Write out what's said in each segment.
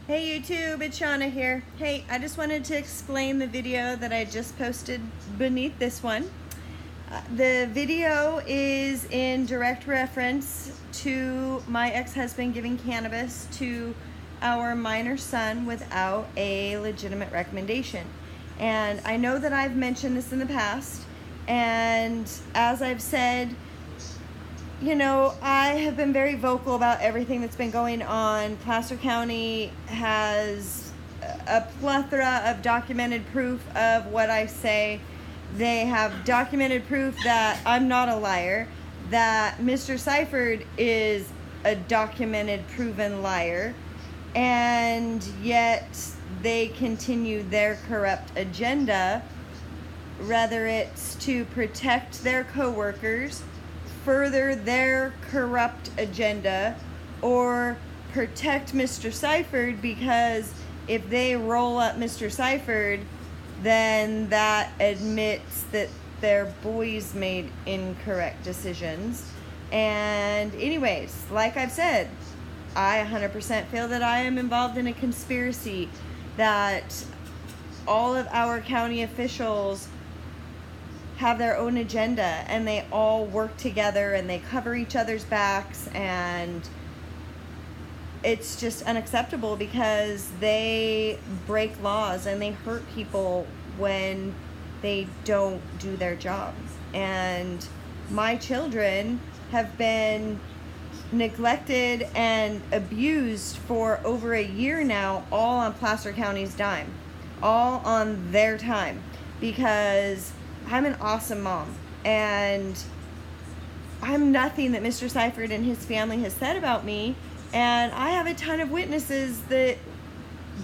Hey YouTube, it's Shawna here. Hey, I just wanted to explain the video that I just posted beneath this one. The video is in direct reference to my ex-husband giving cannabis to our minor son without a legitimate recommendation. And I know that I've mentioned this in the past, and as I've said, you know, I have been very vocal about everything that's been going on. Placer County has a plethora of documented proof of what I say. They have documented proof that I'm not a liar, that Mr. Sipherd is a documented, proven liar, and yet they continue their corrupt agenda, whether it's to protect their coworkers, further their corrupt agenda, or protect Mr. Sipherd, because if they roll up Mr. Sipherd, then that admits that their boys made incorrect decisions. And anyways, like I've said, I 100% feel that I am involved in a conspiracy, that all of our county officials have their own agenda and they all work together and they cover each other's backs, and it's just unacceptable because they break laws and they hurt people when they don't do their jobs. And my children have been neglected and abused for over a year now, all on Placer County's dime, all on their time, because I'm an awesome mom, and I'm nothing that Mr. Sipherd and his family has said about me, and I have a ton of witnesses that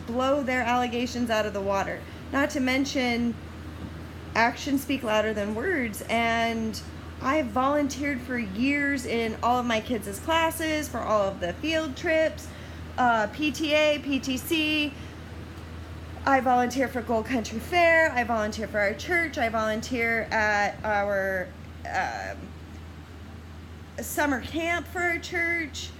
blow their allegations out of the water. Not to mention, actions speak louder than words, and I've volunteered for years in all of my kids' classes, for all of the field trips, PTA, PTC. I volunteer for Gold Country Fair, I volunteer for our church, I volunteer at our summer camp for our church.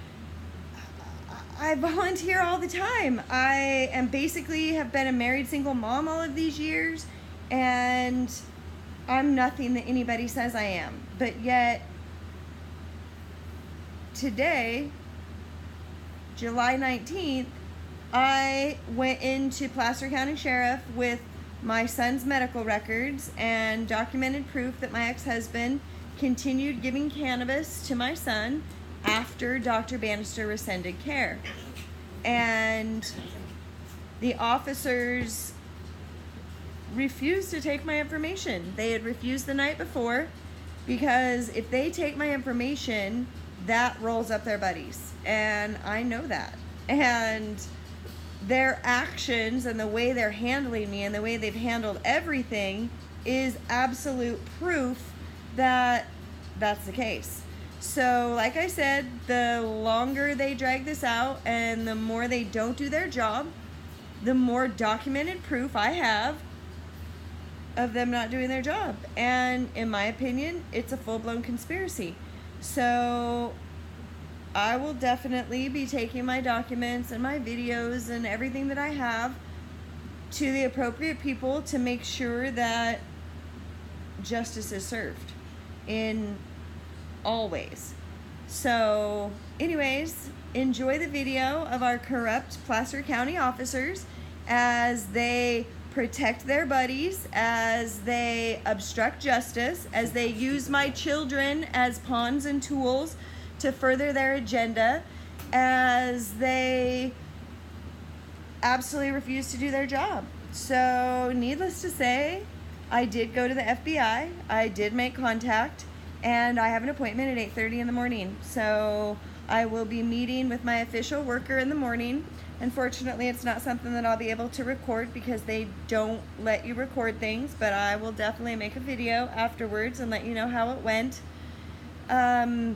I volunteer all the time. I am basically have been a married single mom all of these years, and I'm nothing that anybody says I am. But yet, today, July 19th, I went into Placer County Sheriff with my son's medical records and documented proof that my ex-husband continued giving cannabis to my son after Dr. Bannister rescinded care. And the officers refused to take my information. They had refused the night before, because if they take my information, that rolls up their buddies. And I know that. And their actions and the way they're handling me and the way they've handled everything is absolute proof that that's the case. So like I said, the longer they drag this out and the more they don't do their job, the more documented proof I have of them not doing their job. And in my opinion, it's a full-blown conspiracy. So I will definitely be taking my documents and my videos and everything that I have to the appropriate people to make sure that justice is served in all ways. So anyways, enjoy the video of our corrupt Placer County officers as they protect their buddies, as they obstruct justice, as they use my children as pawns and tools to further their agenda, as they absolutely refuse to do their job. So needless to say, I did go to the FBI, I did make contact, and I have an appointment at 8:30 in the morning. So I will be meeting with my official worker in the morning. Unfortunately, it's not something that I'll be able to record because they don't let you record things, but I will definitely make a video afterwards and let you know how it went.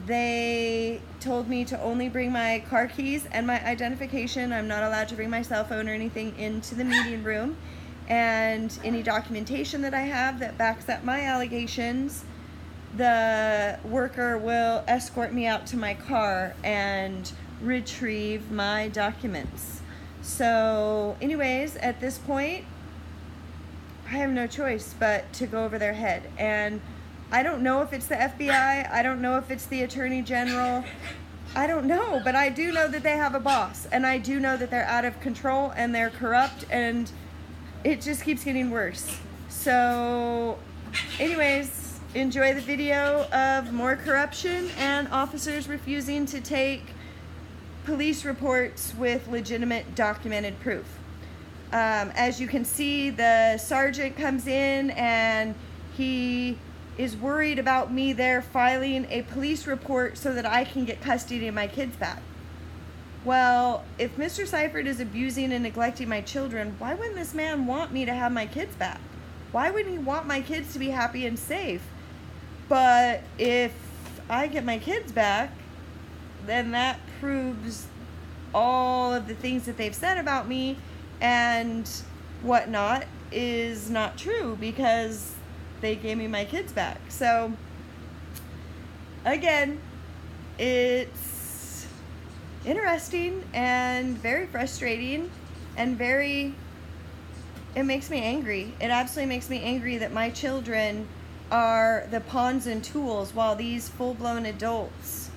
They told me to only bring my car keys and my identification. I'm not allowed to bring my cell phone or anything into the meeting room. And any documentation that I have that backs up my allegations, the worker will escort me out to my car and retrieve my documents. So anyways, at this point, I have no choice but to go over their head. And I don't know if it's the FBI. I don't know if it's the Attorney General. I don't know, but I do know that they have a boss. And I do know that they're out of control and they're corrupt, and it just keeps getting worse. So anyways, enjoy the video of more corruption and officers refusing to take police reports with legitimate documented proof. As you can see, the sergeant comes in and he is worried about me there filing a police report so that I can get custody of my kids back. Well, if Mr. Sipherd is abusing and neglecting my children, why wouldn't this man want me to have my kids back? Why wouldn't he want my kids to be happy and safe? But if I get my kids back, then that proves all of the things that they've said about me and whatnot is not true, because they gave me my kids back. So again, it's interesting and very frustrating and it makes me angry. It absolutely makes me angry that my children are the pawns and tools while these full-blown adults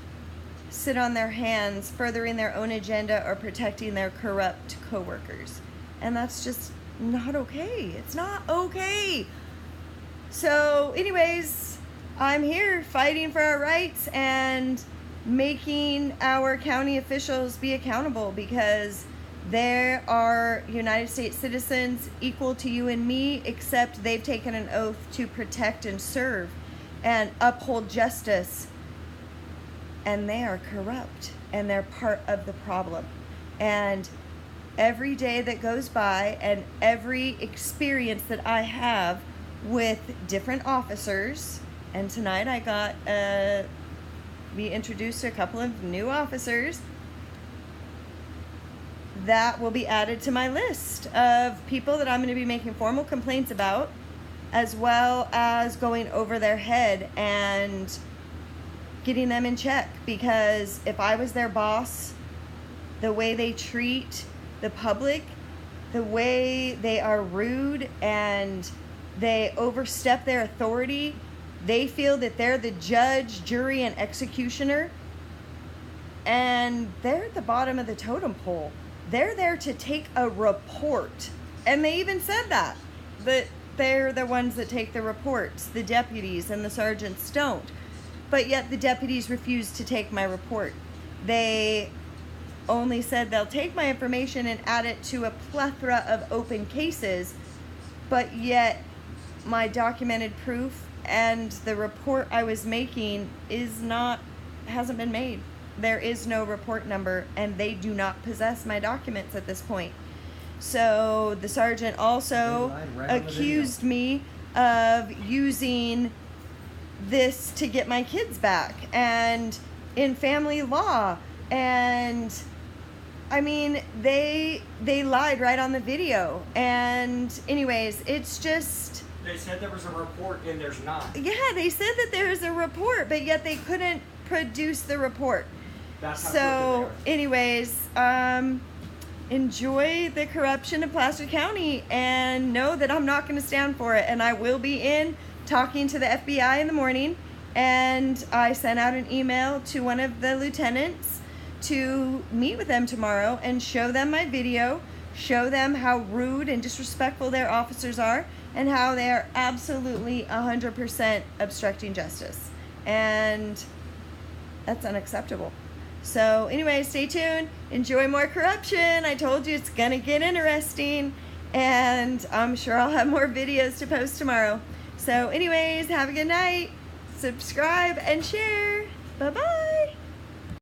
sit on their hands, furthering their own agenda or protecting their corrupt coworkers. And that's just not okay. It's not okay. So anyways, I'm here fighting for our rights and making our county officials be accountable, because they are United States citizens equal to you and me, except they've taken an oath to protect and serve and uphold justice. And they are corrupt, and they're part of the problem. And every day that goes by and every experience that I have with different officers, and tonight I got be introduced to a couple of new officers that will be added to my list of people that I'm going to be making formal complaints about, as well as going over their head and getting them in check. Because if I was their boss, the way they treat the public, the way they are rude and they overstep their authority, they feel that they're the judge, jury, and executioner, and they're at the bottom of the totem pole. They're there to take a report, and they even said that they're the ones that take the reports. The deputies and the sergeants don't. But yet the deputies refuse to take my report. They only said they'll take my information and add it to a plethora of open cases, but yet my documented proof and the report I was making hasn't been made. There is no report number, and they do not possess my documents at this point. So the sergeant also accused me of using this to get my kids back, and in family law, and I mean, they lied right on the video. And anyways, it's just, they said there was a report and there's not. Yeah, they said that there was a report, but yet they couldn't produce the report. That's how so anyways, enjoy the corruption of Placer County, and know that I'm not going to stand for it, and I will be in talking to the FBI in the morning. And I sent out an email to one of the lieutenants to meet with them tomorrow and show them my video, show them how rude and disrespectful their officers are, and how they are absolutely 100% obstructing justice. And that's unacceptable. So anyway, stay tuned. Enjoy more corruption. I told you it's gonna get interesting, and I'm sure I'll have more videos to post tomorrow. So anyways, have a good night. Subscribe and share. Bye-bye.